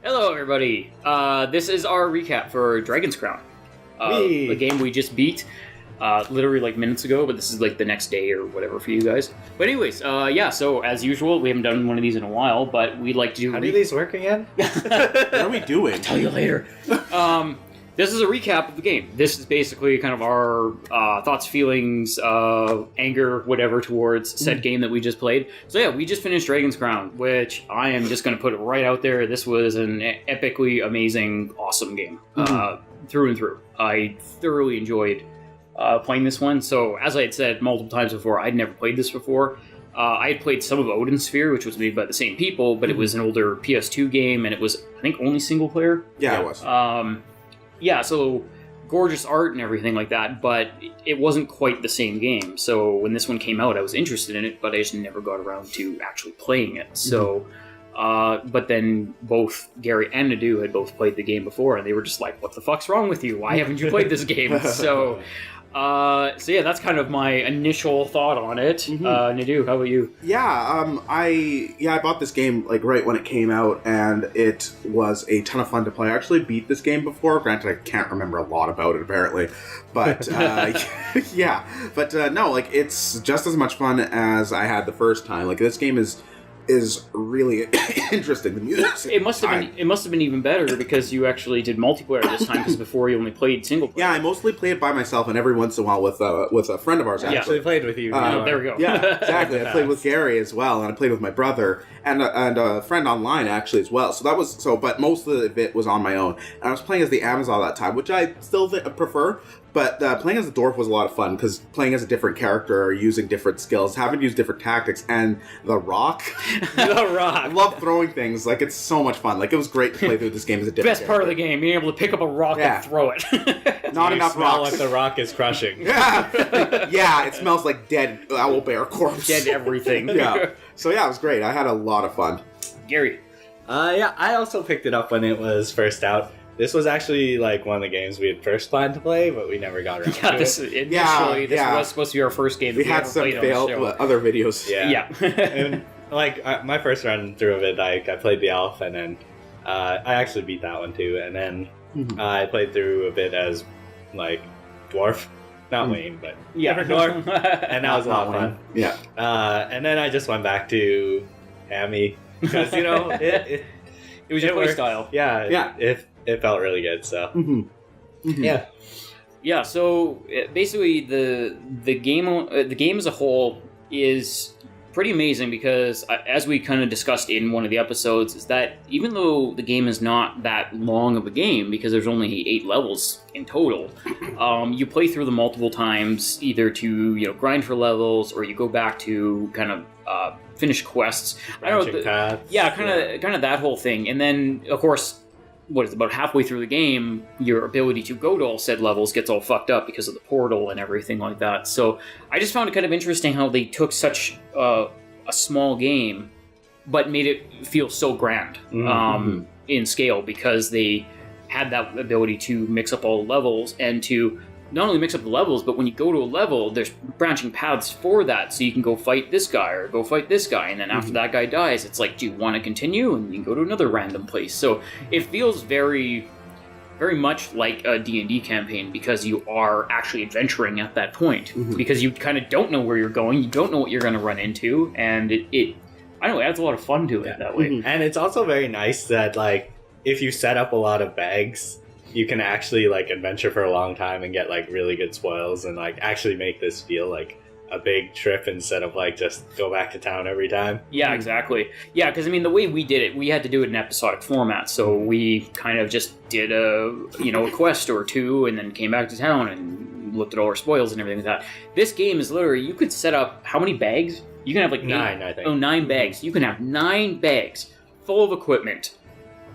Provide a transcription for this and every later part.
Hello, everybody. This is our recap for Dragon's Crown, the game we just beat, literally like minutes ago. But this is like the next day or whatever for you guys. But anyways, yeah. So as usual, we haven't done one of these in a while, but we'd like to do. How do these work again? What are we doing? I'll tell you later. This is a recap of the game. This is basically kind of our thoughts, feelings, anger, whatever, towards said game that we just played. So yeah, we just finished Dragon's Crown, which I am just going to put it right out there. This was an epically amazing, awesome game, through and through. I thoroughly enjoyed playing this one. So as I had said multiple times before, I'd never played this before. I had played some of Odin's Sphere, which was made by the same people, but it was an older PS2 game, and it was, I think, only single player. Yeah, it was. Yeah, so gorgeous art and everything like that, but it wasn't quite the same game. So when this one came out, I was interested in it, but I just never got around to actually playing it. So, but then both Gary and Nadu had both played the game before, and they were just like, what the fuck's wrong with you? Why haven't you played this game? So yeah, that's kind of my initial thought on it. Nadu, how about you? I bought this game like right when it came out, and it was a ton of fun to play. I actually beat this game before. Granted, I can't remember a lot about it apparently, but no, like it's just as much fun as I had the first time. Like this game is really interesting. The music. It must have been even better because you actually did multiplayer this time. Because before you only played single player. Yeah, I mostly play it by myself, and every once in a while with a friend of ours. I actually played with you. There we go. Yeah, exactly. I played with Gary as well, and I played with my brother and a friend online actually as well. So that was but most of it was on my own. And I was playing as the Amazon at that time, which I still prefer. But playing as a dwarf was a lot of fun because playing as a different character or using different skills, having to use different tactics, and the rock. The rock. I love throwing things. Like, it's so much fun. Like, it was great to play through this game as a different Best part of the game, being able to pick up a rock and throw it. Not enough smell rocks. what the rock is crushing. Yeah, it smells like dead owlbear corpse. Dead everything. Yeah. So yeah, it was great. I had a lot of fun. Gary. I also picked it up when it was first out. This was actually like one of the games we had first planned to play, but we never got around to it. This was supposed to be our first game. We had some failed other videos. Yeah. And like my first run through of it, like I played the elf, and then I actually beat that one too. And then I played through a bit as like dwarf, not Wayne, but dwarf, and that was a lot of fun. Yeah. And then I just went back to Hammy because it was your play style. Yeah. It felt really good. So yeah. So basically, the game as a whole is pretty amazing because, as we kind of discussed in one of the episodes, is that even though the game is not that long of a game because there's only 8 levels in total, you play through them multiple times, either to grind for levels or you go back to kind of finish quests. Branching paths. Yeah, kind of that whole thing, and then of course. About halfway through the game, your ability to go to all said levels gets all fucked up because of the portal and everything like that. So I just found it kind of interesting how they took such a small game, but made it feel so grand in scale because they had that ability to mix up all the levels and to not only mix up the levels, but when you go to a level, there's branching paths for that. So you can go fight this guy or go fight this guy. And then after that guy dies, it's like, do you want to continue? And you can go to another random place. So it feels very, very much like a D&D campaign because you are actually adventuring at that point. Because you kind of don't know where you're going. You don't know what you're going to run into. And it I don't know, it adds a lot of fun to it that way. And it's also very nice that, like, if you set up a lot of bags, you can actually like adventure for a long time and get like really good spoils and like actually make this feel like a big trip instead of like just go back to town every time. Yeah, exactly. Yeah, because I mean the way we did it, we had to do it in episodic format, so we kind of just did a quest or two and then came back to town and looked at all our spoils and everything like that. This game is literally, you could set up how many bags? You can have like 9, I think. 9 bags. You can have 9 bags full of equipment.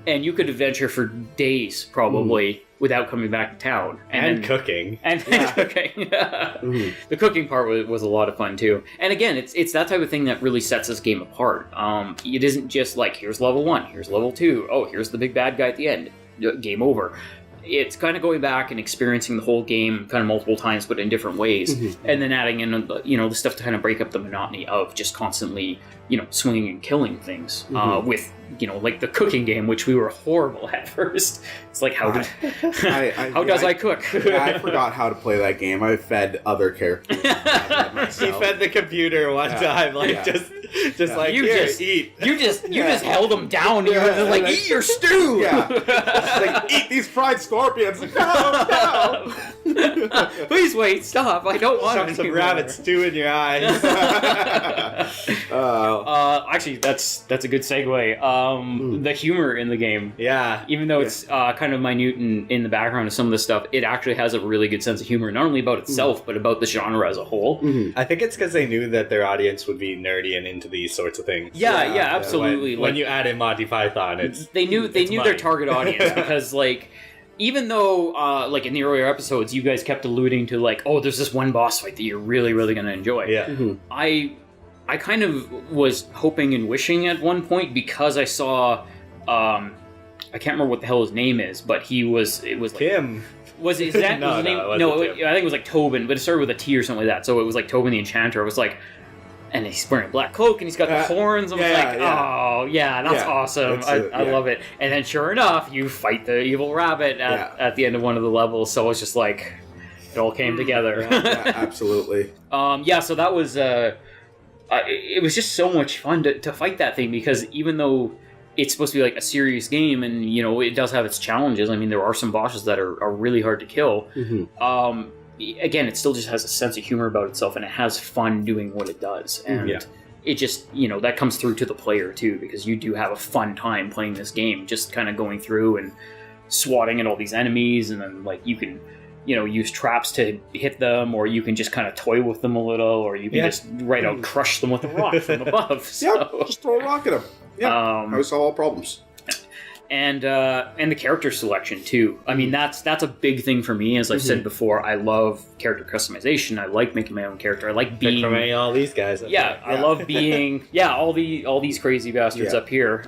And you could adventure for days, probably, without coming back to town. And cooking. And cooking. The cooking part was a lot of fun, too. And again, it's that type of thing that really sets this game apart. It isn't just like, here's level 1, here's level 2, oh, here's the big bad guy at the end, game over. it's kind of going back and experiencing the whole game kind of multiple times, but in different ways, and then adding in the stuff to kind of break up the monotony of just constantly swinging and killing things with like the cooking game, which we were horrible at first. It's like how I cook? I forgot how to play that game. I fed other characters. He fed the computer one time, just like eat. You just held them down. You were just like, eat your stew. Yeah, like eat these fried scorpions. No. Please wait, stop. I don't want some rabbit stew in your eyes. Actually, that's a good segue. The humor in the game. Yeah. Even though it's kind of minute in the background of some of the stuff, it actually has a really good sense of humor, not only about itself, but about the genre as a whole. I think it's because they knew that their audience would be nerdy and into these sorts of things. Yeah, absolutely. When you add in Monty Python, they knew their target audience because even though like in the earlier episodes you guys kept alluding to like, oh, there's this one boss fight that you're really, really going to enjoy. Yeah. I kind of was hoping and wishing at one point, because I saw I can't remember what the hell his name is, but it was like Kim. Was his name? No, I think it was like Tobin, but it started with a T or something like that. So it was like Tobin the Enchanter. I was like, and he's wearing a black cloak and he's got the horns. I was oh yeah, that's awesome. I love it. And then sure enough, you fight the evil rabbit at the end of one of the levels. So it's just like it all came together. Absolutely. So that was it was just so much fun to fight that thing, because even though it's supposed to be like a serious game, and it does have its challenges. I mean, there are some bosses that are really hard to kill. Again, it still just has a sense of humor about itself, and it has fun doing what it does. And it just, that comes through to the player too, because you do have a fun time playing this game, just kind of going through and swatting at all these enemies, and then like you can use traps to hit them, or you can just kind of toy with them a little, or you can just right out crush them with a rock from above. So. Just throw a rock at them. Yeah, I solve all problems. And the character selection too. I mean, that's a big thing for me. As I've said before, I love character customization. I like making my own character. I like being from all these guys. I love being all these crazy bastards up here.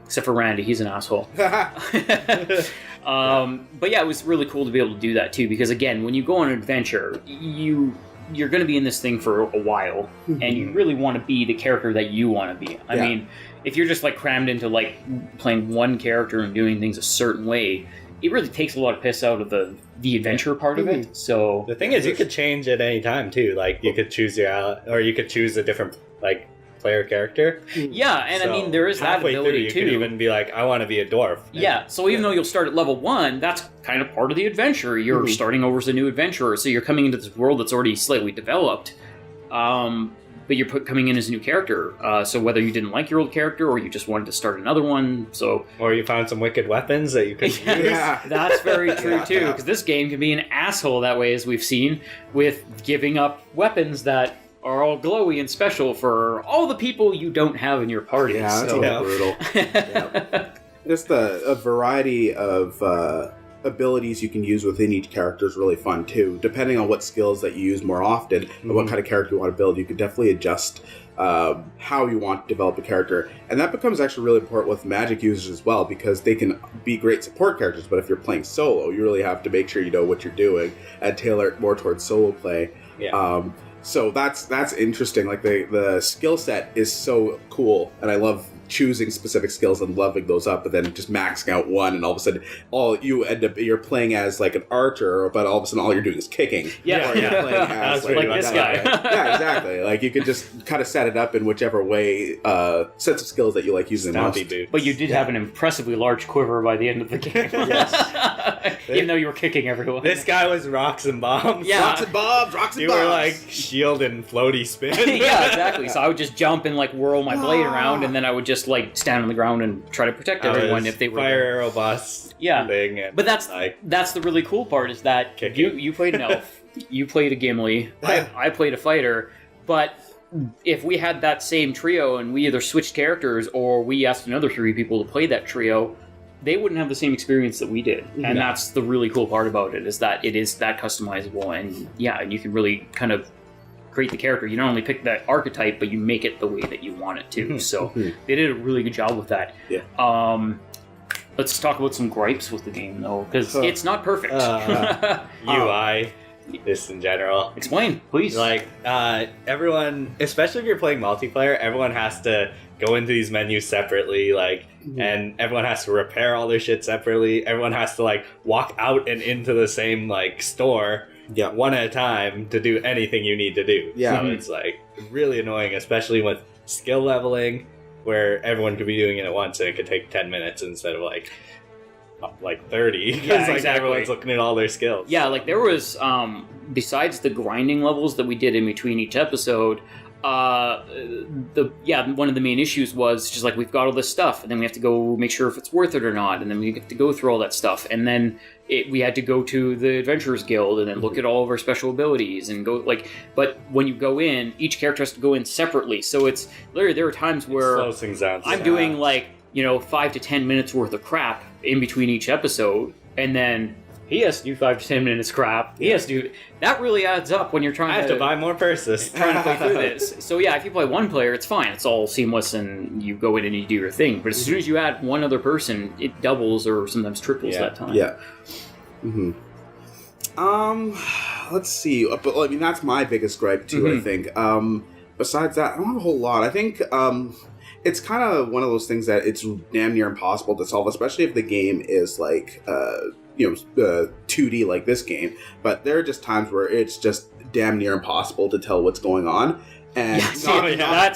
Except for Randy, he's an asshole. But it was really cool to be able to do that too, because again, when you go on an adventure, you're going to be in this thing for a while, and you really want to be the character that you want to be. I mean, if you're just like crammed into like playing one character and doing things a certain way, it really takes a lot of piss out of the adventure part of it. So the thing is, you could change at any time too. Like you could choose you could choose a different like player character. I mean, there is that ability too. You could even be like, I want to be a dwarf. So even though you'll start at level 1, that's kind of part of the adventure. You're starting over as a new adventurer, so you're coming into this world that's already slightly developed. But you're coming in as a new character. So whether you didn't like your old character, or you just wanted to start another one, or you found some wicked weapons that you could use. That's very true too. Because this game can be an asshole that way, as we've seen, with giving up weapons that are all glowy and special for all the people you don't have in your party. Yeah, that's brutal. Just a variety of abilities you can use within each character is really fun too. Depending on what skills that you use more often and what kind of character you want to build, you can definitely adjust how you want to develop a character. And that becomes actually really important with Magic users as well, because they can be great support characters, but if you're playing solo, you really have to make sure you know what you're doing and tailor it more towards solo play. So that's interesting. Like the skill set is so cool, and I love choosing specific skills and loving those up, but then just maxing out one, and all of a sudden, you're playing as like an archer, but all of a sudden, all you're doing is kicking. You're playing as like this guy. Yeah, exactly. Like you could just kind of set it up in whichever way sets of skills that you like using the most. But you did have an impressively large quiver by the end of the game. Even though you were kicking everyone. This guy was rocks and bombs. Rocks and bombs. You were like shield and floaty spin. Yeah, exactly. So I would just jump and like whirl my blade around, and then I would just like stand on the ground and try to protect everyone if they were fire arrow boss thing. And but that's the really cool part, is that you played an elf, you played a Gimli, I played a fighter, but if we had that same trio and we either switched characters or we asked another 3 people to play that trio, they wouldn't have the same experience that we did. And that's the really cool part about it, is that it is that customizable, and you can really kind of create the character. You not only pick that archetype, but you make it the way that you want it to. So they did a really good job with that. Let's talk about some gripes with the game, though, because it's not perfect. UI, just in general. Explain, please. Like, everyone, especially if you're playing multiplayer, everyone has to go into these menus separately, like, and everyone has to repair all their shit separately. Everyone has to, like, walk out and into the same, like, store one at a time to do anything you need to do. Yeah. So it's, like, really annoying, especially with skill leveling, where everyone could be doing it at once and it could take 10 minutes instead of, like 30. Because, like, exactly. everyone's looking at all their skills. Yeah, like, there was, besides the grinding levels that we did in between each episode, one of the main issues was just like, we've got all this stuff, and then we have to go make sure if it's worth it or not, and then we have to go through all that stuff, and then we had to go to the Adventurers Guild and then look at all of our special abilities and go, like, but when you go in, each character has to go in separately, so it's literally, there are times where Slows things down. I'm doing, like, 5 to 10 minutes worth of crap in between each episode, and then he has to do 5 to 10 minutes crap. He has to do... That really adds up when you're trying I have to buy more purses. trying to play through this. So yeah, if you play one player, it's fine. It's all seamless and you go in and you do your thing. But as soon as you add one other person, it doubles or sometimes triples that time. Yeah. Let's see. But I mean, that's my biggest gripe too, I think. Besides that, I don't have a whole lot. I think it's kind of one of those things that it's damn near impossible to solve, especially if the game is like 2D like this game, but there are just times where it's just damn near impossible to tell what's going on. And that's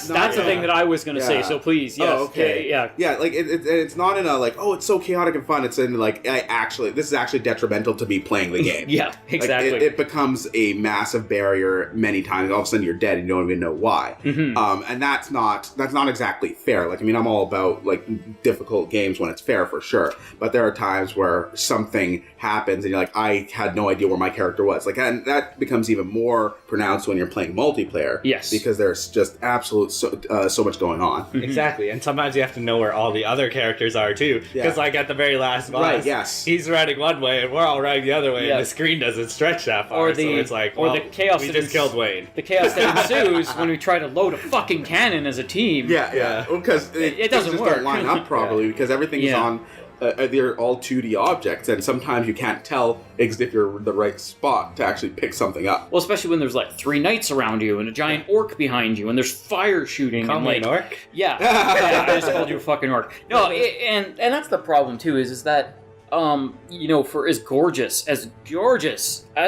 the thing that I was going to say. So please, yes, okay, like it's not in a like, oh, it's so chaotic and fun. It's in like, this is actually detrimental to me playing the game. Yeah, exactly. Like, it becomes a massive barrier many times. All of a sudden, you're dead and you don't even know why. And that's not exactly fair. Like, I mean, I'm all about like difficult games when it's fair for sure, but there are times where something happens and you're like, I had no idea where my character was. Like, and that becomes even more pronounced when you're playing multiplayer. Yes. Because there's just so much going on. Exactly, and sometimes you have to know where all the other characters are too. Because like at the very last boss, he's running one way and we're all running the other way, and the screen doesn't stretch that far. So it's like, the chaos. We just killed Wayne. The chaos that ensues when we try to load a fucking cannon as a team. Because it doesn't just work. Don't line up properly because everything is on. They're all 2D objects, and sometimes you can't tell if you're in the right spot to actually pick something up. Well, especially when there's like 3 knights around you and a giant orc behind you, and there's fire shooting. Call and me like an orc? Yeah, I just called you a fucking orc. No, and that's the problem too. Is that for as gorgeous as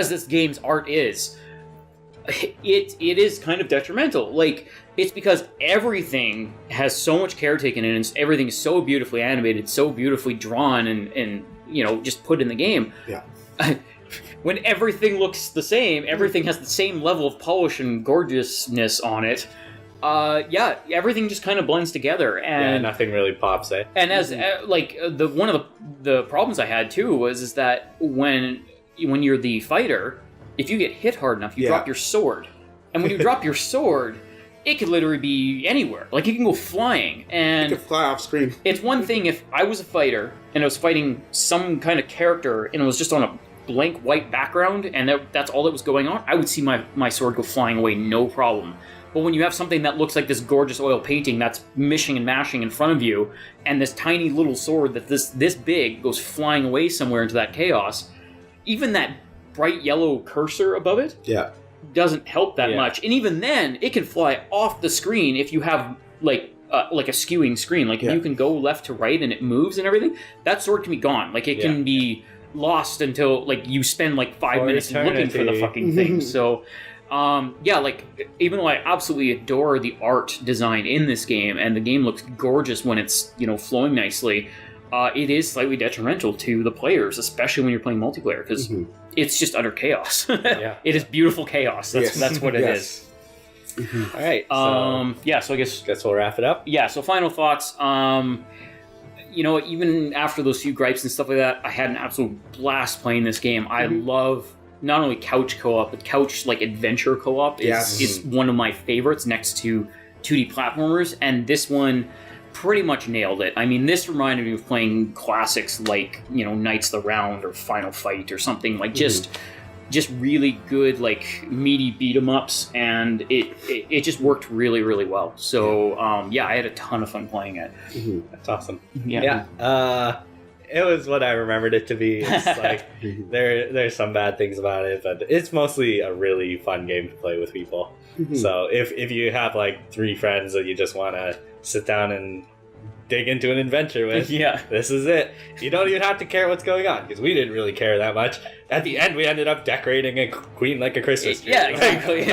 this game's art is, it is kind of detrimental. Like, it's because everything has so much care taken in, and everything is so beautifully animated, so beautifully drawn, and just put in the game. Yeah. When everything looks the same, everything has the same level of polish and gorgeousness on it. Everything just kind of blends together, and nothing really pops. And as one of the problems I had too was that when you're the fighter, if you get hit hard enough, you drop your sword, and when you drop your sword, it could literally be anywhere. Like, you can go flying, and it could fly off screen. It's one thing if I was a fighter and I was fighting some kind of character and it was just on a blank white background and that's all that was going on, I would see my sword go flying away, no problem. But when you have something that looks like this gorgeous oil painting that's mishing and mashing in front of you, and this tiny little sword that this big goes flying away somewhere into that chaos, even that bright yellow cursor above it doesn't help that much. And even then, it can fly off the screen if you have like a skewing screen. Like, if you can go left to right and it moves and everything, that sword can be gone. Like, it can be lost until like you spend like 5 minutes looking for the fucking thing. So even though I absolutely adore the art design in this game, and the game looks gorgeous when it's flowing nicely, it is slightly detrimental to the players, especially when you're playing multiplayer, because it's just utter chaos. It is beautiful chaos. That's what it is. All right. So I guess we'll wrap it up. Yeah. So final thoughts. Even after those few gripes and stuff like that, I had an absolute blast playing this game. I love not only couch co-op, but couch like adventure co-op is one of my favorites next to 2D platformers, and this one pretty much nailed it. I mean, this reminded me of playing classics like, Knights of the Round or Final Fight or something, like just really good, like, meaty beat-em-ups, and it just worked really, really well. So, I had a ton of fun playing it. That's awesome. Yeah. it was what I remembered it to be. It's like there's some bad things about it, but it's mostly a really fun game to play with people. So if you have like 3 friends that you just want to sit down and dig into an adventure with, this is it. You don't even have to care what's going on, because we didn't really care that much. At the end, we ended up decorating a queen like a Christmas tree. Yeah, exactly.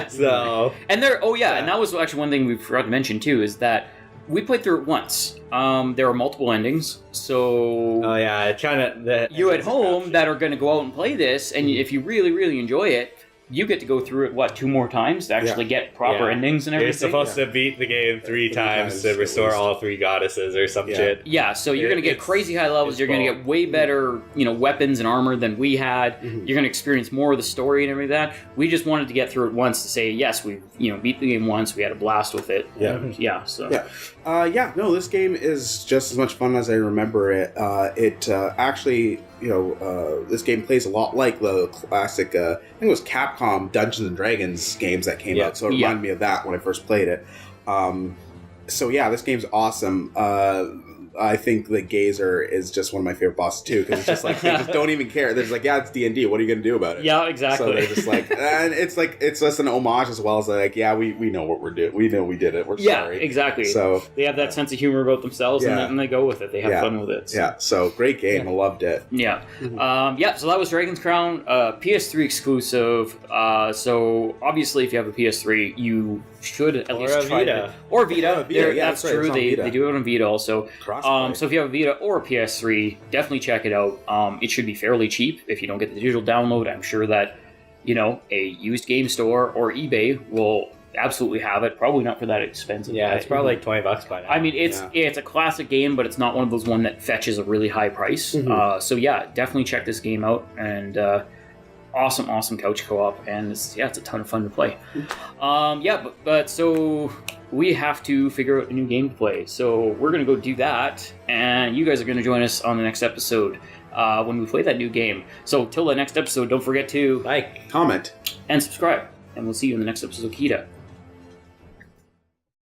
So and and that was actually one thing we forgot to mention too, is that we played through it once. There are multiple endings, so you at home that are going to go out and play this, and if you really, really enjoy it, you get to go through it 2 more times to actually get proper endings and everything. You're supposed to beat the game 3 times to restore all 3 goddesses or some shit. Yeah, so you're going to get crazy high levels. You're going to get way better, weapons and armor than we had. You're going to experience more of the story and everything like that. We just wanted to get through it once to say, yes, we beat the game once. We had a blast with it. This game is just as much fun as I remember it. This game plays a lot like the classic, I think it was Capcom Dungeons and Dragons games that came out, so it reminded me of that when I first played it. This game's awesome. I think the Gazer is just one of my favorite bosses too, because it's just like they just don't even care. They're just like, it's D&D. What are you going to do about it? Yeah, exactly. So they're just like, and it's just an homage as well as like, we know what we're doing. We know we did it. We're sorry. Yeah, exactly. So they have that sense of humor about themselves, and they go with it. They have fun with it. So. Yeah. So great game. I loved it. Yeah. So that was Dragon's Crown, PS3 exclusive. So obviously, if you have a PS3, you should at least try it. Or Vita. That's true. They do it on Vita also. So if you have a Vita or a PS3, definitely check it out. It should be fairly cheap if you don't get the digital download. I'm sure that a used game store or eBay will absolutely have it. Probably not for that expensive. Yeah, it's probably like $20 by now. I mean, it's a classic game, but it's not one of those that fetches a really high price. So definitely check this game out. And awesome couch co-op, and it's a ton of fun to play. But so we have to figure out a new game to play. So we're gonna go do that, and you guys are gonna join us on the next episode when we play that new game. So till the next episode, don't forget to like, comment, and subscribe, and we'll see you in the next episode of Kita.